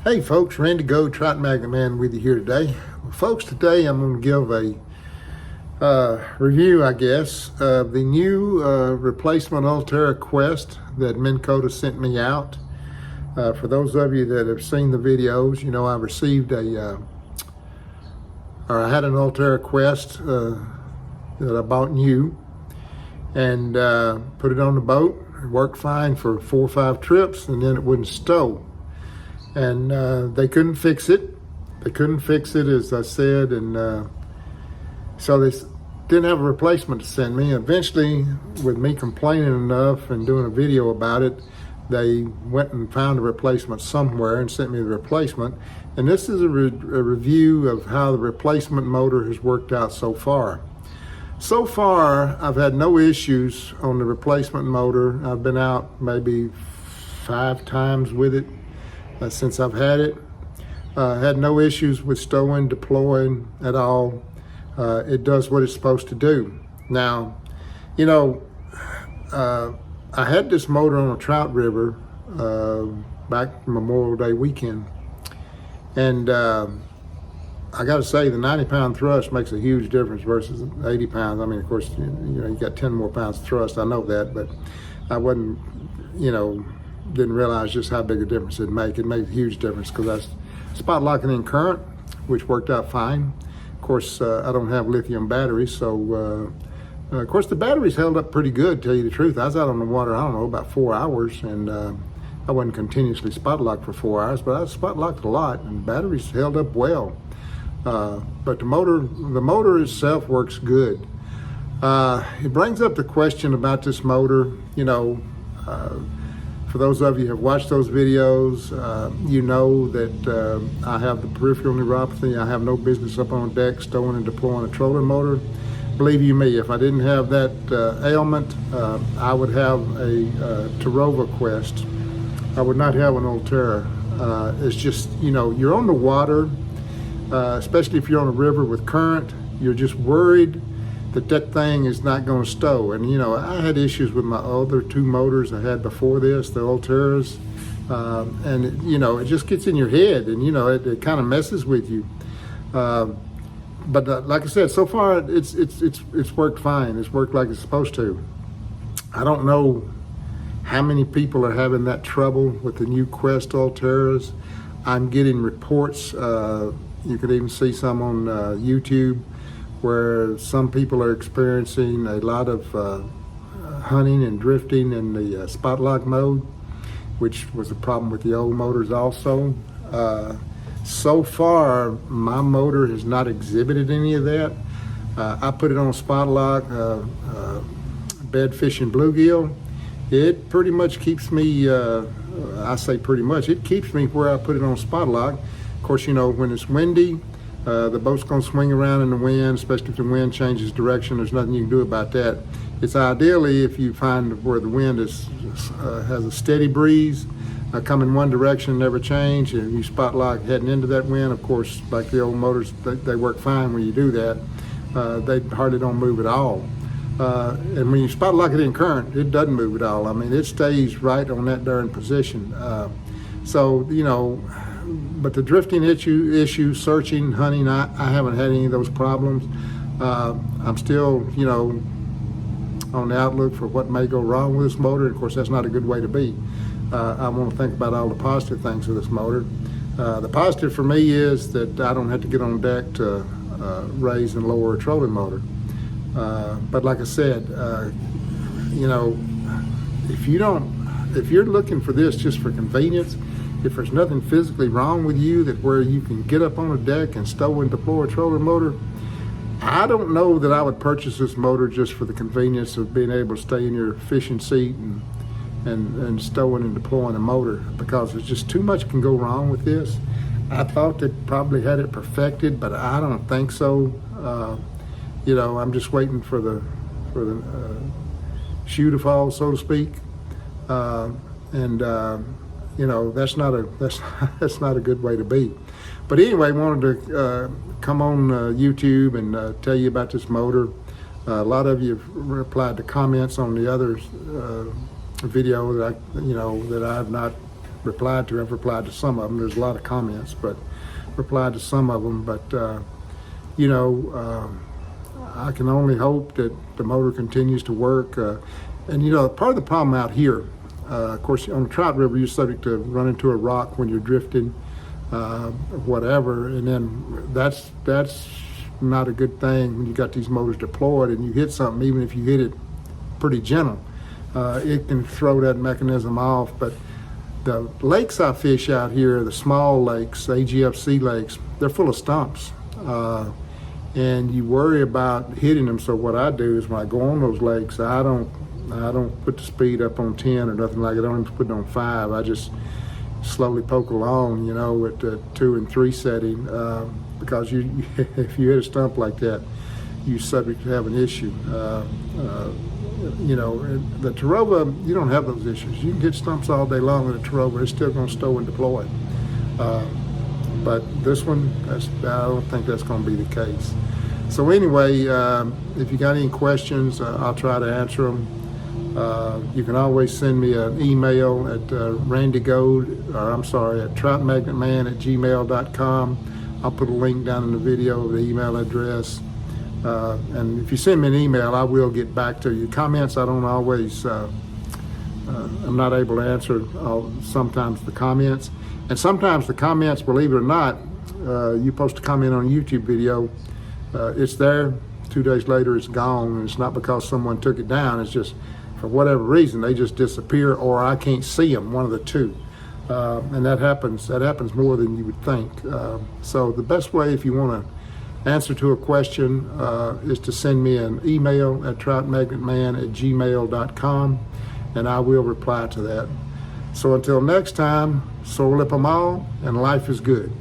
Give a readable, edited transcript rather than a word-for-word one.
Hey folks, Randy Go, Trot Magnet Man with you here today. Well, folks, today I'm going to give a review, I guess, of the new replacement Ulterra Quest that Minn Kota sent me out. For those of you that have seen the videos, you know I received I had an Ulterra Quest that I bought new and put it on the boat. It worked fine for 4 or 5 trips, and then it wouldn't stow. And they couldn't fix it. They couldn't fix it, as I said, and so they didn't have a replacement to send me. Eventually, with me complaining enough and doing a video about it, they went and found a replacement somewhere and sent me the replacement. And this is a review of how the replacement motor has worked out so far. So far, I've had no issues on the replacement motor. I've been out maybe 5 times with it since I've had it. Had no issues with stowing, deploying at all. It does what it's supposed to do. Now, you know, I had this motor on a trout river back Memorial Day weekend, and I got to say the 90-pound thrust makes a huge difference versus 80 pounds. I mean, of course, you know, you got 10 more pounds of thrust. I know that, but I wasn't, you know, didn't realize just how big a difference it'd make. It made a huge difference because I was spot locking in current, which worked out fine. Of course, I don't have lithium batteries, so of course the batteries held up pretty good, to tell you the truth. I was out on the water, I don't know, about 4 hours, and I wasn't continuously spot locked for 4 hours, but I spot locked a lot, and batteries held up well. But the motor itself works good. It brings up the question about this motor, you know. For those of you who have watched those videos, you know that I have the peripheral neuropathy. I have no business up on deck stowing and deploying a trolling motor. Believe you me, if I didn't have that ailment, I would have a Ulterra Quest. I would not have an Ulterra. It's just, you know, you're on the water, especially if you're on a river with current, you're just worried that thing is not going to stow. And you know, I had issues with my other 2 motors I had before this, the Ulterras, and it, you know, it just gets in your head, and you know, it kind of messes with you. But like I said, so far it's worked fine. It's worked like it's supposed to. I don't know how many people are having that trouble with the new Quest Ulterras. I'm getting reports. You could even see some on YouTube, where some people are experiencing a lot of hunting and drifting in the spot lock mode, which was a problem with the old motors also. So far, my motor has not exhibited any of that. I put it on spot lock, bed fishing bluegill. It pretty much keeps me, I say pretty much, it keeps me where I put it on spot lock. Of course, you know, when it's windy, the boat's going to swing around in the wind, especially if the wind changes direction. There's nothing you can do about that. It's ideally if you find where the wind has a steady breeze, come in one direction, never change, and you spot lock heading into that wind. Of course, like the old motors, they work fine when you do that. They hardly don't move at all. And when you spot lock it in current, it doesn't move at all. I mean, it stays right on that darn position. So, you know, but the drifting issue, searching, hunting, I haven't had any of those problems. I'm still, you know, on the outlook for what may go wrong with this motor. Of course, that's not a good way to be. I want to think about all the positive things of this motor. The positive for me is that I don't have to get on deck to raise and lower a trolling motor. But like I said, you know, if you're looking for this just for convenience, if there's nothing physically wrong with you that where you can get up on a deck and stow and deploy a trolling motor, I don't know that I would purchase this motor just for the convenience of being able to stay in your fishing seat and stowing and deploying a motor, because there's just too much can go wrong with this. I thought they probably had it perfected, but I don't think so. You know, I'm just waiting for the shoe to fall, so to speak, you know, that's not a good way to be. But anyway, wanted to come on YouTube and tell you about this motor. A lot of you have replied to comments on the other video that I have not replied to. I've replied to some of them. There's a lot of comments, but replied to some of them. But I can only hope that the motor continues to work. And part of the problem out here, of course, on the Trout River, you're subject to run into a rock when you're drifting, whatever, and then that's not a good thing when you got these motors deployed and you hit something. Even if you hit it pretty gentle, it can throw that mechanism off. But the lakes I fish out here, the small lakes, AGFC lakes, they're full of stumps. And you worry about hitting them. So what I do is when I go on those lakes, I don't put the speed up on 10 or nothing like it. I don't even put it on 5. I just slowly poke along, with the 2 and 3 setting, because if you hit a stump like that, you're subject to have an issue. The Terrova, you don't have those issues. You can hit stumps all day long with a Terrova. It's still going to stow and deploy. But this one, I don't think that's going to be the case. So anyway, if you got any questions, I'll try to answer them. You can always send me an email at troutmagnetman@gmail.com. I'll put a link down in the video of the email address. And if you send me an email, I will get back to you. Comments, I don't always, I'm not able to answer sometimes the comments. And sometimes the comments, believe it or not, you post a comment on a YouTube video, it's there, 2 days later it's gone, and it's not because someone took it down, it's just for whatever reason they just disappear, or I can't see them, one of the two. And that happens more than you would think. So the best way, if you want to answer to a question, is to send me an email at troutmagnetman@gmail.com, and I will reply to that. So until next time, so lip 'em all, and life is good.